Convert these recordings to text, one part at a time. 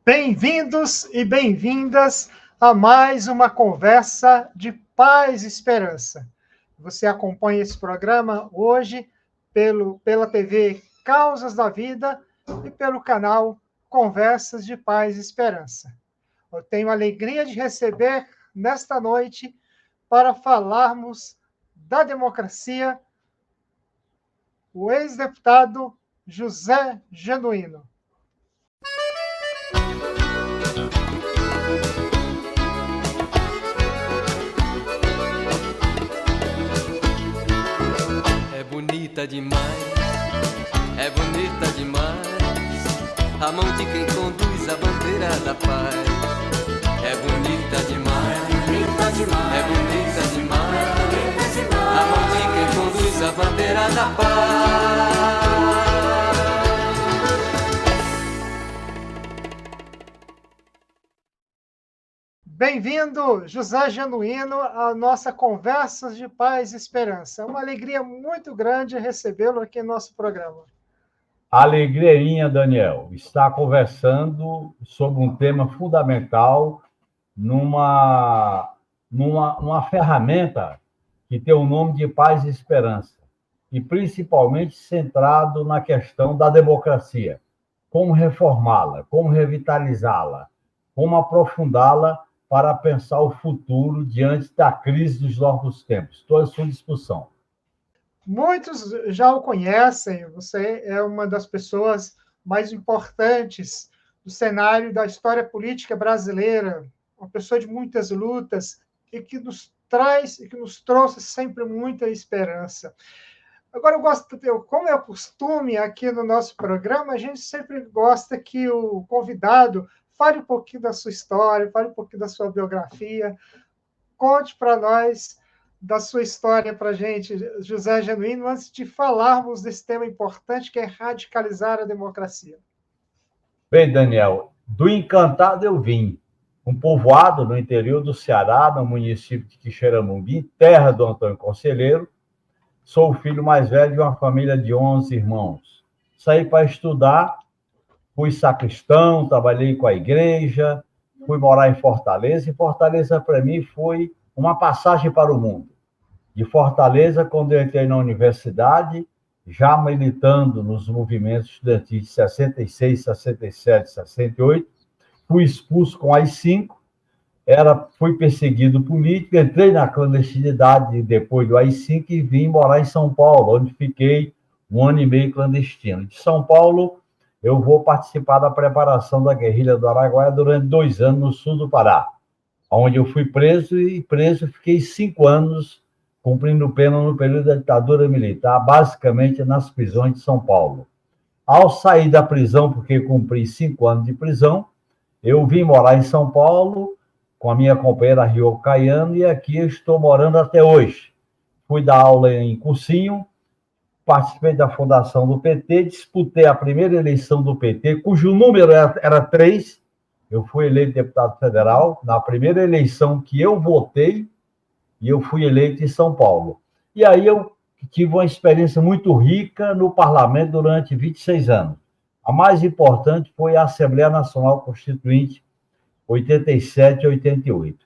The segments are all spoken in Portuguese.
Bem-vindos e bem-vindas a mais uma conversa de paz e esperança. Você acompanha esse programa hoje pela TV Causas da Vida e pelo canal Conversas de Paz e Esperança. Eu tenho a alegria de receber nesta noite para falarmos da democracia o ex-deputado José Genuíno. É bonita demais, é bonita demais, a mão de quem conduz a bandeira da paz. É bonita demais, é bonita demais, a mão de quem conduz a bandeira da paz. Bem-vindo, José Genuíno, à nossa Conversas de Paz e Esperança. É uma alegria muito grande recebê-lo aqui no nosso programa. Alegria minha, Daniel, estar conversando sobre um tema fundamental numa ferramenta que tem o nome de paz e esperança, e principalmente centrado na questão da democracia. Como reformá-la, como revitalizá-la, como aprofundá-la para pensar o futuro diante da crise dos novos tempos. Estou à sua disposição. Muitos já o conhecem, você é uma das pessoas mais importantes do cenário da história política brasileira, uma pessoa de muitas lutas e que nos traz e que nos trouxe sempre muita esperança. Agora, como é o costume aqui no nosso programa, a gente sempre gosta que o convidado fale um pouquinho da sua história, fale um pouquinho da sua biografia, conte para nós da sua história para a gente, José Genuíno, antes de falarmos desse tema importante que é radicalizar a democracia. Bem, Daniel, do Encantado eu vim, um povoado no interior do Ceará, no município de Quixeramobim, terra do Antônio Conselheiro. Sou o filho mais velho de uma família de 11 irmãos. Saí para estudar, fui sacristão, trabalhei com a igreja, fui morar em Fortaleza, e Fortaleza, para mim, foi uma passagem para o mundo. De Fortaleza, quando eu entrei na universidade, já militando nos movimentos estudantis de 66, 67, 68, fui expulso com AI-5, fui perseguido político, entrei na clandestinidade depois do AI-5 e vim morar em São Paulo, onde fiquei 1 ano e meio clandestino. De São Paulo, eu vou participar da preparação da guerrilha do Araguaia durante 2 anos no sul do Pará, onde eu fui preso fiquei 5 anos cumprindo pena no período da ditadura militar, basicamente nas prisões de São Paulo. Ao sair da prisão, porque cumpri 5 anos de prisão, eu vim morar em São Paulo com a minha companheira Rio Caiano, e aqui eu estou morando até hoje. Fui dar aula em cursinho, participei da fundação do PT, disputei a primeira eleição do PT, cujo número era 3. Eu fui eleito deputado federal na primeira eleição que eu votei, e eu fui eleito em São Paulo. E aí eu tive uma experiência muito rica no parlamento durante 26 anos. A mais importante foi a Assembleia Nacional Constituinte, 87 e 88.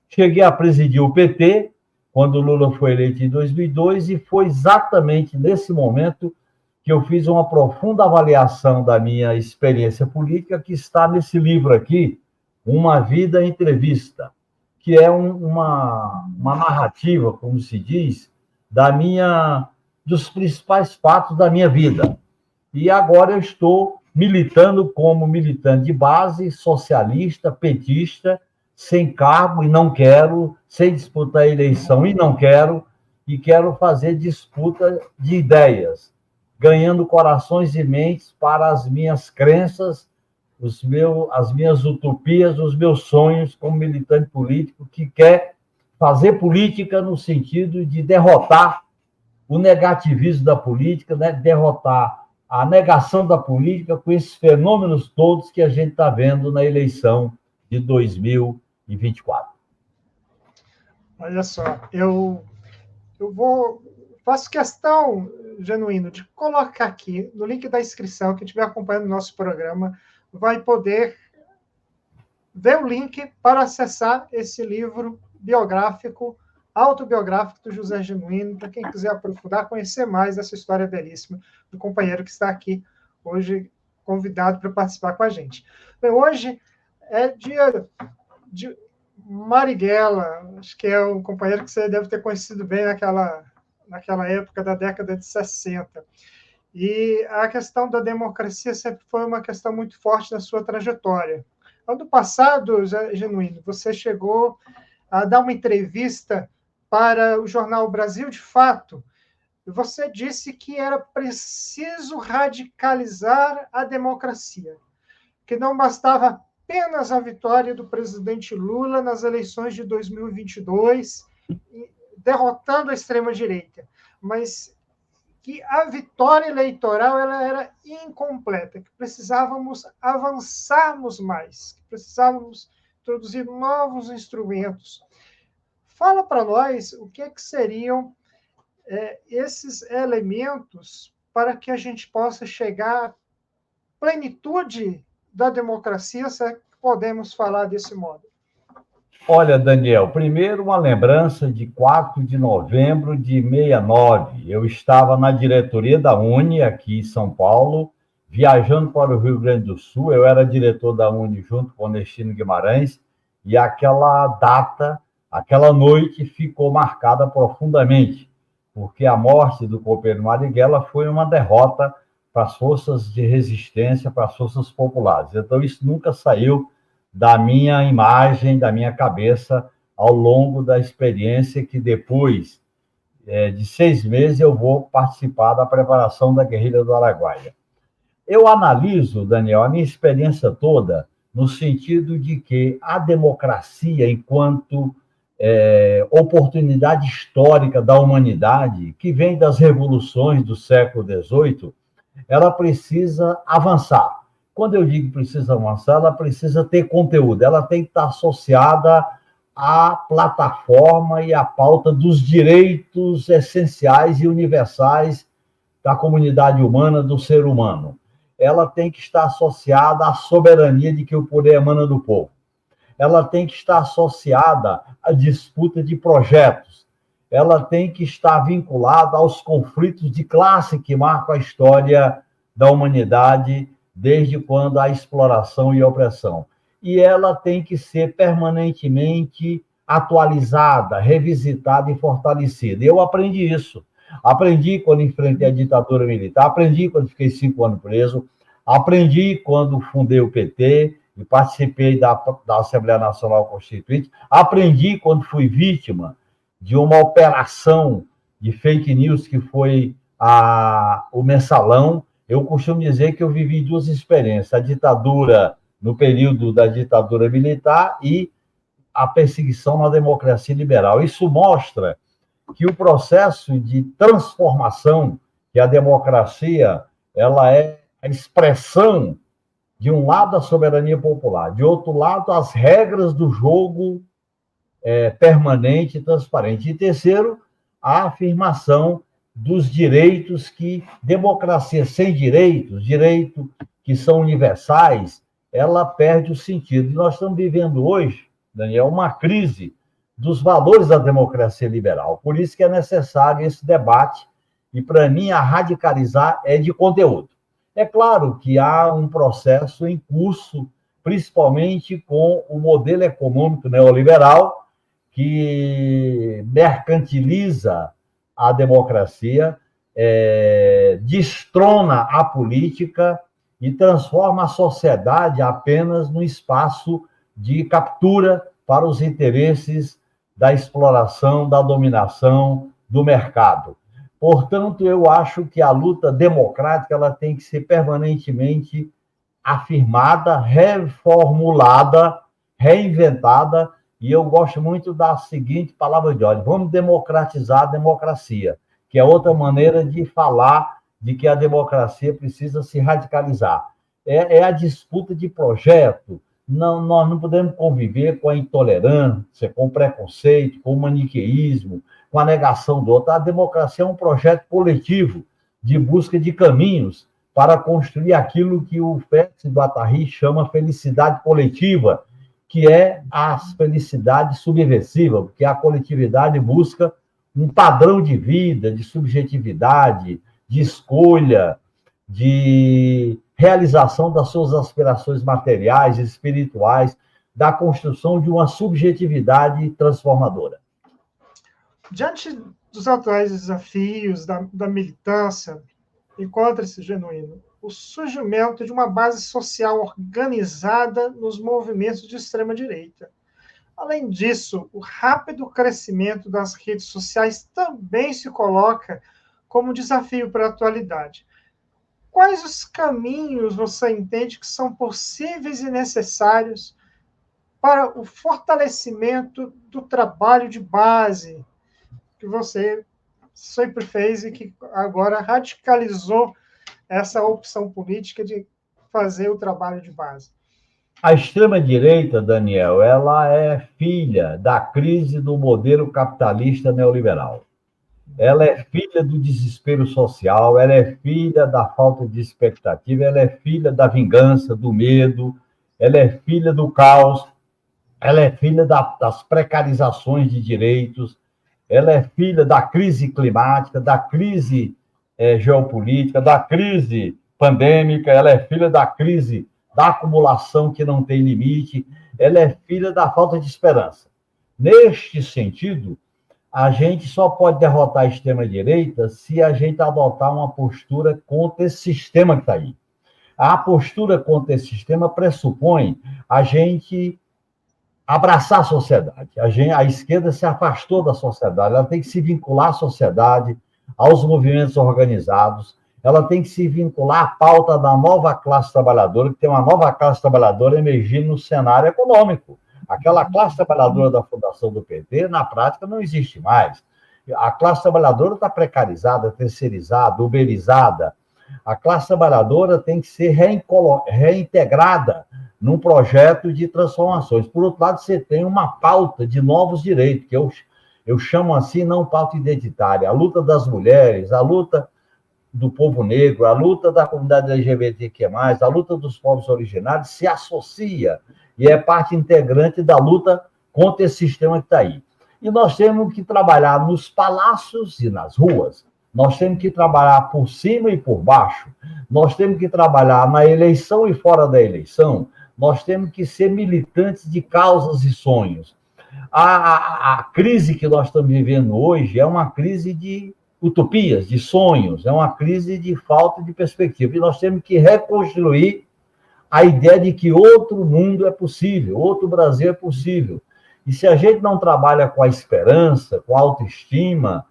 Cheguei a presidir o PT, quando o Lula foi eleito em 2002, e foi exatamente nesse momento que eu fiz uma profunda avaliação da minha experiência política, que está nesse livro aqui, Uma Vida Entrevista, que é uma narrativa, como se diz, dos principais fatos da minha vida. E agora eu estou militando como militante de base, socialista, petista, sem cargo e não quero, sem disputar a eleição e não quero, e quero fazer disputa de ideias, ganhando corações e mentes para as minhas crenças, as minhas utopias, os meus sonhos como militante político que quer fazer política no sentido de derrotar o negativismo da política, né? Derrotar a negação da política com esses fenômenos todos que a gente está vendo na eleição de 2024. Olha só, faço questão, Genuíno, de colocar aqui no link da inscrição, quem estiver acompanhando o nosso programa vai poder ver o link para acessar esse livro biográfico, autobiográfico do José Genuíno, para quem quiser aprofundar, conhecer mais dessa história belíssima do companheiro que está aqui hoje convidado para participar com a gente. Bem, hoje é dia de Marighella, acho que é um companheiro que você deve ter conhecido bem naquela época da década de 60. E a questão da democracia sempre foi uma questão muito forte na sua trajetória. Ano passado, Genuíno, você chegou a dar uma entrevista para o jornal Brasil de Fato. Você disse que era preciso radicalizar a democracia, que não bastava apenas a vitória do presidente Lula nas eleições de 2022, derrotando a extrema-direita, mas que a vitória eleitoral ela era incompleta, que precisávamos avançarmos mais, que precisávamos introduzir novos instrumentos. Fala para nós o que seriam esses elementos para que a gente possa chegar à plenitude da democracia, se podemos falar desse modo. Olha, Daniel, primeiro uma lembrança de 4 de novembro de 69. Eu estava na diretoria da Uni, aqui em São Paulo, viajando para o Rio Grande do Sul. Eu era diretor da Uni junto com o Nestino Guimarães, e aquela data, aquela noite ficou marcada profundamente, porque a morte do companheiro Marighella foi uma derrota para as forças de resistência, para as forças populares. Então, isso nunca saiu da minha imagem, da minha cabeça, ao longo da experiência que depois de 6 meses eu vou participar da preparação da guerrilha do Araguaia. Eu analiso, Daniel, a minha experiência toda no sentido de que a democracia, enquanto oportunidade histórica da humanidade, que vem das revoluções do século XVIII, ela precisa avançar. Quando eu digo precisa avançar, ela precisa ter conteúdo, ela tem que estar associada à plataforma e à pauta dos direitos essenciais e universais da comunidade humana, do ser humano. Ela tem que estar associada à soberania de que o poder emana do povo. Ela tem que estar associada à disputa de projetos. Ela tem que estar vinculada aos conflitos de classe que marcam a história da humanidade desde quando há exploração e opressão. E ela tem que ser permanentemente atualizada, revisitada e fortalecida. Eu aprendi isso. Aprendi quando enfrentei a ditadura militar, aprendi quando fiquei 5 anos preso, aprendi quando fundei o PT e participei da Assembleia Nacional Constituinte, aprendi quando fui vítima de uma operação de fake news que foi o Mensalão. Eu costumo dizer que eu vivi 2 experiências, a ditadura, no período da ditadura militar, e a perseguição na democracia liberal. Isso mostra que o processo de transformação, que a democracia ela é a expressão, de um lado, a soberania popular, de outro lado, as regras do jogo permanente e transparente. E terceiro, a afirmação dos direitos que democracia sem direitos que são universais, ela perde o sentido. E nós estamos vivendo hoje, Daniel, uma crise dos valores da democracia liberal. Por isso que é necessário esse debate, e para mim a radicalizar é de conteúdo. É claro que há um processo em curso, principalmente com o modelo econômico neoliberal, que mercantiliza a democracia, destrona a política e transforma a sociedade apenas num espaço de captura para os interesses da exploração, da dominação do mercado. Portanto, eu acho que a luta democrática ela tem que ser permanentemente afirmada, reformulada, reinventada, e eu gosto muito da seguinte palavra de ordem: vamos democratizar a democracia, que é outra maneira de falar de que a democracia precisa se radicalizar. É a disputa de projeto. Não, nós não podemos conviver com a intolerância, com o preconceito, com o maniqueísmo, com a negação do outro. A democracia é um projeto coletivo de busca de caminhos para construir aquilo que o Félix Guattari chama felicidade coletiva, que é a felicidade subversiva, porque a coletividade busca um padrão de vida, de subjetividade, de escolha, de realização das suas aspirações materiais e espirituais, da construção de uma subjetividade transformadora. Diante dos atuais desafios da militância, encontra-se genuíno o surgimento de uma base social organizada nos movimentos de extrema-direita. Além disso, o rápido crescimento das redes sociais também se coloca como desafio para a atualidade. Quais os caminhos você entende que são possíveis e necessários para o fortalecimento do trabalho de base que você sempre fez e que agora radicalizou essa opção política de fazer o trabalho de base? A extrema-direita, Daniel, ela é filha da crise do modelo capitalista neoliberal. Ela é filha do desespero social, ela é filha da falta de expectativa, ela é filha da vingança, do medo, ela é filha do caos, ela é filha das precarizações de direitos, ela é filha da crise climática, da crise geopolítica, da crise pandêmica, ela é filha da crise da acumulação que não tem limite, ela é filha da falta de esperança. Neste sentido, a gente só pode derrotar a extrema-direita se a gente adotar uma postura contra esse sistema que está aí. A postura contra esse sistema pressupõe a gente abraçar a sociedade. A esquerda se afastou da sociedade, ela tem que se vincular à sociedade, aos movimentos organizados, ela tem que se vincular à pauta da nova classe trabalhadora, que tem uma nova classe trabalhadora emergindo no cenário econômico. Aquela classe trabalhadora da fundação do PT, na prática, não existe mais. A classe trabalhadora está precarizada, terceirizada, uberizada. A classe trabalhadora tem que ser reintegrada num projeto de transformações. Por outro lado, você tem uma pauta de novos direitos, que eu chamo assim, não pauta identitária. A luta das mulheres, a luta do povo negro, a luta da comunidade LGBTQ+, a luta dos povos originários se associa e é parte integrante da luta contra esse sistema que está aí. E nós temos que trabalhar nos palácios e nas ruas, nós temos que trabalhar por cima e por baixo, nós temos que trabalhar na eleição e fora da eleição, nós temos que ser militantes de causas e sonhos. A crise que nós estamos vivendo hoje é uma crise de utopias, de sonhos, é uma crise de falta de perspectiva. E nós temos que reconstruir a ideia de que outro mundo é possível, outro Brasil é possível. E se a gente não trabalha com a esperança, com a autoestima,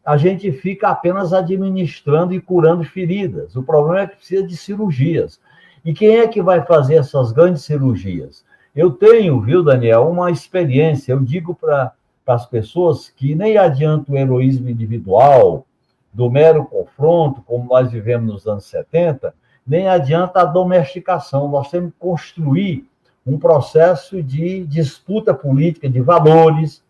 a gente fica apenas administrando e curando feridas. O problema é que precisa de cirurgias. E quem é que vai fazer essas grandes cirurgias? Eu tenho, viu, Daniel, uma experiência. Eu digo para as pessoas que nem adianta o heroísmo individual, do mero confronto, como nós vivemos nos anos 70, nem adianta a domesticação. Nós temos que construir um processo de disputa política de valores,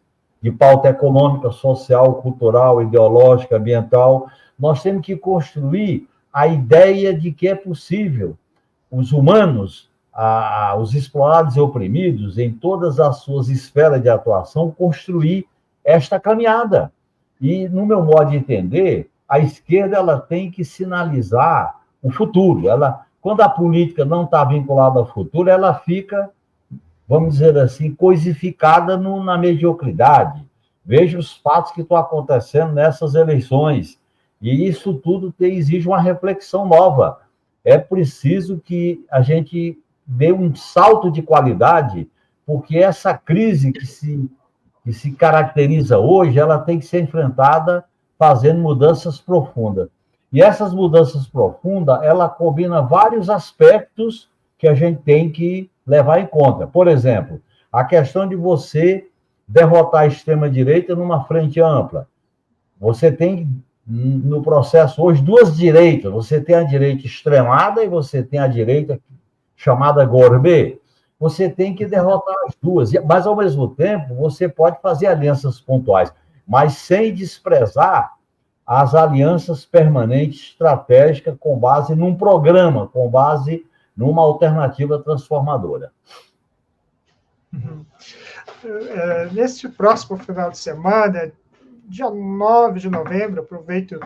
de pauta econômica, social, cultural, ideológica, ambiental. Nós temos que construir a ideia de que é possível os humanos, os explorados e oprimidos, em todas as suas esferas de atuação, construir esta caminhada. E, no meu modo de entender, a esquerda ela tem que sinalizar o futuro. Quando a política não está vinculada ao futuro, ela fica, vamos dizer assim, coisificada na mediocridade. Veja os fatos que estão acontecendo nessas eleições. E isso tudo exige uma reflexão nova. É preciso que a gente dê um salto de qualidade, porque essa crise que se caracteriza hoje, ela tem que ser enfrentada fazendo mudanças profundas. E essas mudanças profundas, ela combina vários aspectos que a gente tem que levar em conta. Por exemplo, a questão de você derrotar a extrema-direita numa frente ampla. Você tem, no processo hoje, duas direitas. Você tem a direita extremada e você tem a direita chamada gourmet. Você tem que derrotar as duas. Mas, ao mesmo tempo, você pode fazer alianças pontuais, mas sem desprezar as alianças permanentes, estratégicas, com base num programa, com base numa alternativa transformadora. Neste próximo final de semana, dia 9 de novembro, aproveito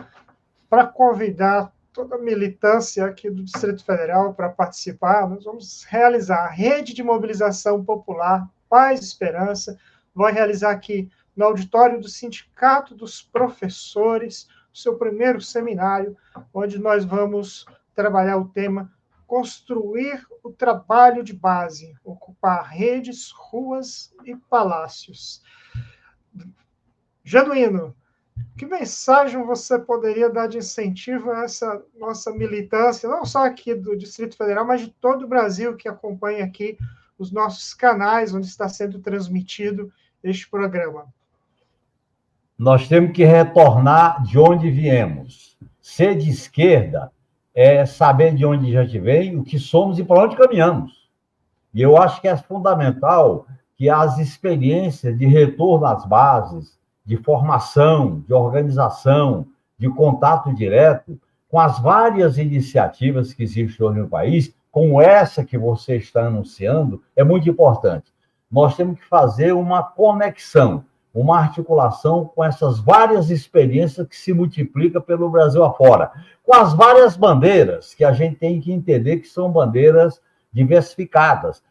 para convidar toda a militância aqui do Distrito Federal para participar. Nós vamos realizar a Rede de Mobilização Popular Paz e Esperança, vai realizar aqui no auditório do Sindicato dos Professores, o seu primeiro seminário, onde nós vamos trabalhar o tema construir o trabalho de base, ocupar redes, ruas e palácios. Januíno, que mensagem você poderia dar de incentivo a essa nossa militância, não só aqui do Distrito Federal, mas de todo o Brasil que acompanha aqui os nossos canais, onde está sendo transmitido este programa? Nós temos que retornar de onde viemos. Ser de esquerda é saber de onde a gente vem, o que somos e para onde caminhamos. E eu acho que é fundamental que as experiências de retorno às bases, de formação, de organização, de contato direto, com as várias iniciativas que existem hoje no país, como essa que você está anunciando, é muito importante. Nós temos que fazer uma conexão, uma articulação com essas várias experiências que se multiplicam pelo Brasil afora, com as várias bandeiras que a gente tem que entender que são bandeiras diversificadas.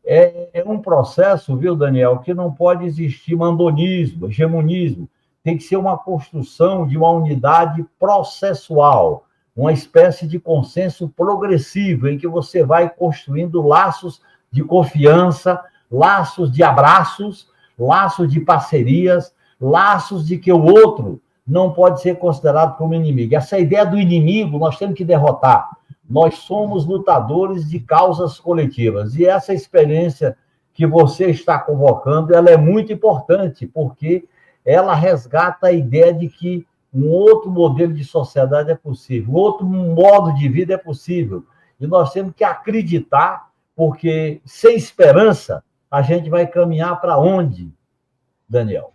É um processo, viu, Daniel, que não pode existir mandonismo, hegemonismo. Tem que ser uma construção de uma unidade processual, uma espécie de consenso progressivo, em que você vai construindo laços de confiança, laços de abraços, laços de parcerias, laços de que o outro não pode ser considerado como inimigo. Essa ideia do inimigo nós temos que derrotar. Nós somos lutadores de causas coletivas. E essa experiência que você está convocando, ela é muito importante, porque ela resgata a ideia de que um outro modelo de sociedade é possível, outro modo de vida é possível. E nós temos que acreditar, porque sem esperança, a gente vai caminhar para onde, Daniel?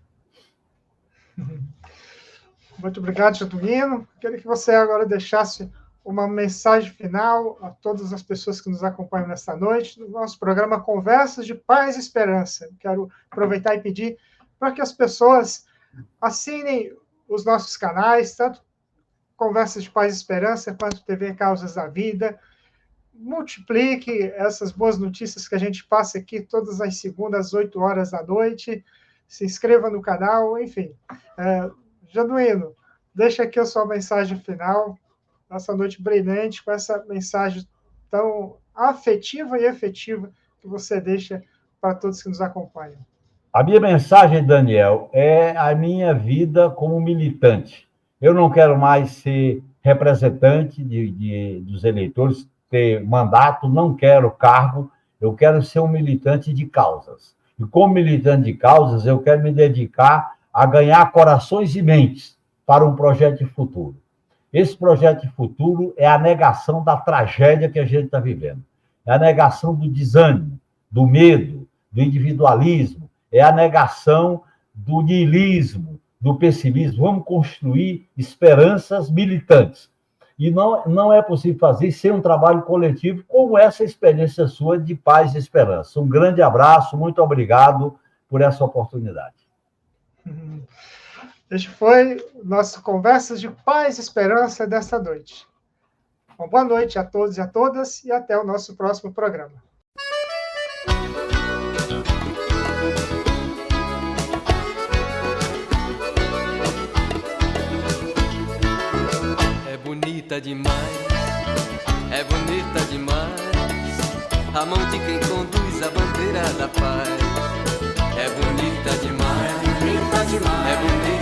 Muito obrigado, Januíno. Queria que você agora deixasse uma mensagem final a todas as pessoas que nos acompanham nesta noite, no nosso programa Conversas de Paz e Esperança. Quero aproveitar e pedir para que as pessoas assinem os nossos canais, tanto Conversas de Paz e Esperança, quanto TV Causas da Vida. Multiplique essas boas notícias que a gente passa aqui todas as segundas, às 8 horas da noite. Se inscreva no canal, enfim. Januíno, deixa aqui a sua mensagem final, nossa noite brilhante, com essa mensagem tão afetiva e efetiva que você deixa para todos que nos acompanham. A minha mensagem, Daniel, é a minha vida como militante. Eu não quero mais ser representante dos eleitores, ter mandato, não quero cargo, eu quero ser um militante de causas. E como militante de causas, eu quero me dedicar a ganhar corações e mentes para um projeto de futuro. Esse projeto de futuro é a negação da tragédia que a gente está vivendo. É a negação do desânimo, do medo, do individualismo, é a negação do niilismo, do pessimismo. Vamos construir esperanças militantes. E não é possível fazer sem um trabalho coletivo como essa experiência sua de paz e esperança. Um grande abraço, muito obrigado por essa oportunidade. Este foi nossa Conversas de Paz e Esperança desta noite. Uma boa noite a todos e a todas e até o nosso próximo programa. É bonita demais, é bonita demais, a mão de quem conduz a bandeira da paz. É bonita demais, é bonita demais, é bonita.